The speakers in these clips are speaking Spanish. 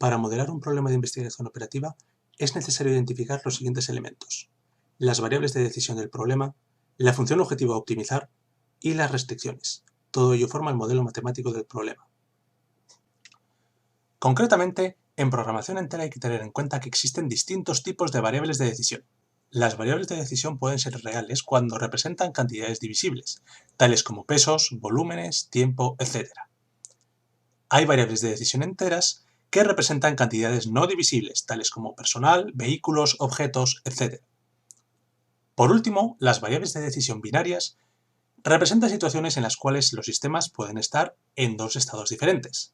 Para modelar un problema de investigación operativa es necesario identificar los siguientes elementos: las variables de decisión del problema, la función objetivo a optimizar y las restricciones. Todo ello forma el modelo matemático del problema. Concretamente, en programación entera hay que tener en cuenta que existen distintos tipos de variables de decisión. Las variables de decisión pueden ser reales cuando representan cantidades divisibles, tales como pesos, volúmenes, tiempo, etc. Hay variables de decisión enteras que representan cantidades no divisibles, tales como personal, vehículos, objetos, etc. Por último, las variables de decisión binarias representan situaciones en las cuales los sistemas pueden estar en dos estados diferentes.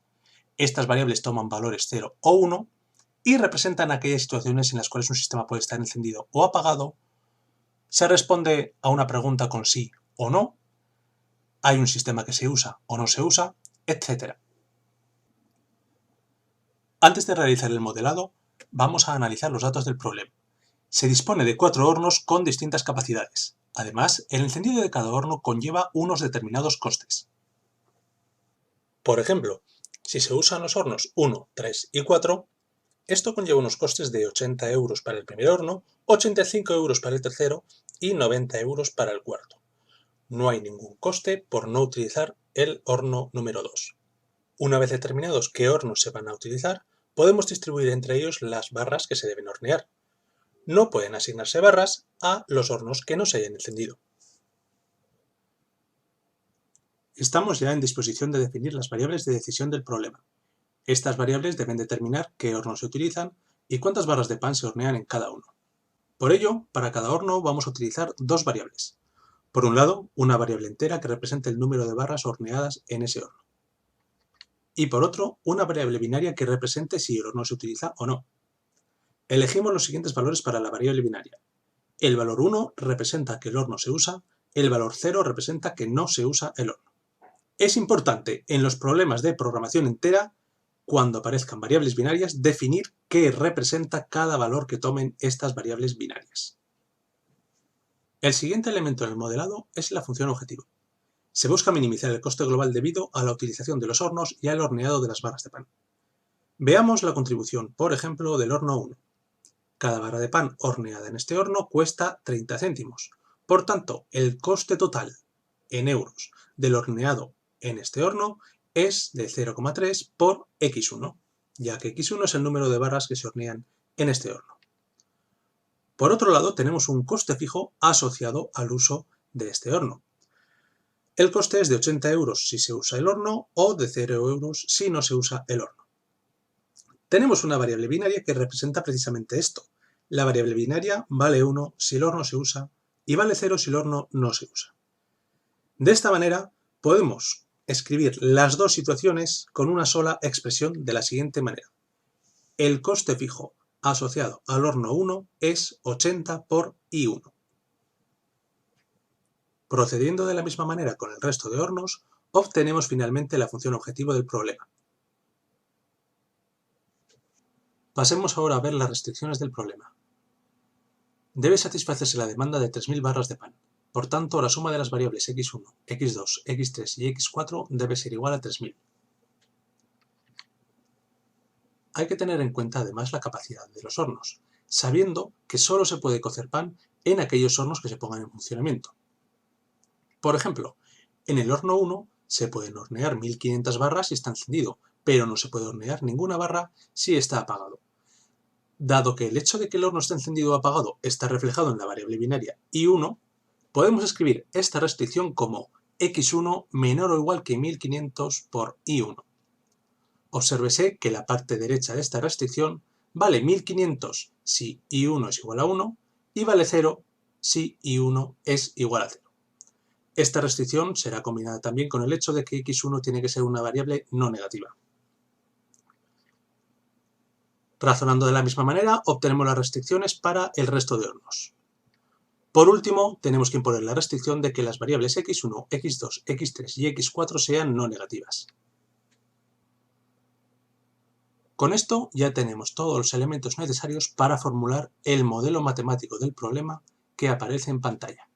Estas variables toman valores 0 o 1 y representan aquellas situaciones en las cuales un sistema puede estar encendido o apagado, se responde a una pregunta con sí o no, hay un sistema que se usa o no se usa, etc. Antes de realizar el modelado, vamos a analizar los datos del problema. Se dispone de 4 hornos con distintas capacidades. Además, el encendido de cada horno conlleva unos determinados costes. Por ejemplo, si se usan los hornos 1, 3 y 4, esto conlleva unos costes de 80 euros para el primer horno, 85 euros para el tercero y 90 euros para el cuarto. No hay ningún coste por no utilizar el horno número 2. Una vez determinados qué hornos se van a utilizar, podemos distribuir entre ellos las barras que se deben hornear. No pueden asignarse barras a los hornos que no se hayan encendido. Estamos ya en disposición de definir las variables de decisión del problema. Estas variables deben determinar qué hornos se utilizan y cuántas barras de pan se hornean en cada uno. Por ello, para cada horno vamos a utilizar dos variables. Por un lado, una variable entera que represente el número de barras horneadas en ese horno. Y por otro, una variable binaria que represente si el horno se utiliza o no. Elegimos los siguientes valores para la variable binaria. El valor 1 representa que el horno se usa, el valor 0 representa que no se usa el horno. Es importante en los problemas de programación entera, cuando aparezcan variables binarias, definir qué representa cada valor que tomen estas variables binarias. El siguiente elemento del modelado es la función objetivo. Se busca minimizar el coste global debido a la utilización de los hornos y al horneado de las barras de pan. Veamos la contribución, por ejemplo, del horno 1. Cada barra de pan horneada en este horno cuesta 30 céntimos. Por tanto, el coste total en euros del horneado en este horno es de 0,3 por x1, ya que x1 es el número de barras que se hornean en este horno. Por otro lado, tenemos un coste fijo asociado al uso de este horno. El coste es de 80 euros si se usa el horno o de 0 euros si no se usa el horno. Tenemos una variable binaria que representa precisamente esto. La variable binaria vale 1 si el horno se usa y vale 0 si el horno no se usa. De esta manera podemos escribir las dos situaciones con una sola expresión de la siguiente manera. El coste fijo asociado al horno 1 es 80 por I1. Procediendo de la misma manera con el resto de hornos, obtenemos finalmente la función objetivo del problema. Pasemos ahora a ver las restricciones del problema. Debe satisfacerse la demanda de 3000 barras de pan. Por tanto, la suma de las variables x1, x2, x3 y x4 debe ser igual a 3000. Hay que tener en cuenta además la capacidad de los hornos, sabiendo que solo se puede cocer pan en aquellos hornos que se pongan en funcionamiento. Por ejemplo, en el horno 1 se pueden hornear 1500 barras si está encendido, pero no se puede hornear ninguna barra si está apagado. Dado que el hecho de que el horno esté encendido o apagado está reflejado en la variable binaria I1, podemos escribir esta restricción como x1 menor o igual que 1500 por I1. Obsérvese que la parte derecha de esta restricción vale 1500 si I1 es igual a 1 y vale 0 si I1 es igual a 0. Esta restricción será combinada también con el hecho de que x1 tiene que ser una variable no negativa. Razonando de la misma manera, obtenemos las restricciones para el resto de hornos. Por último, tenemos que imponer la restricción de que las variables x1, x2, x3 y x4 sean no negativas. Con esto ya tenemos todos los elementos necesarios para formular el modelo matemático del problema que aparece en pantalla.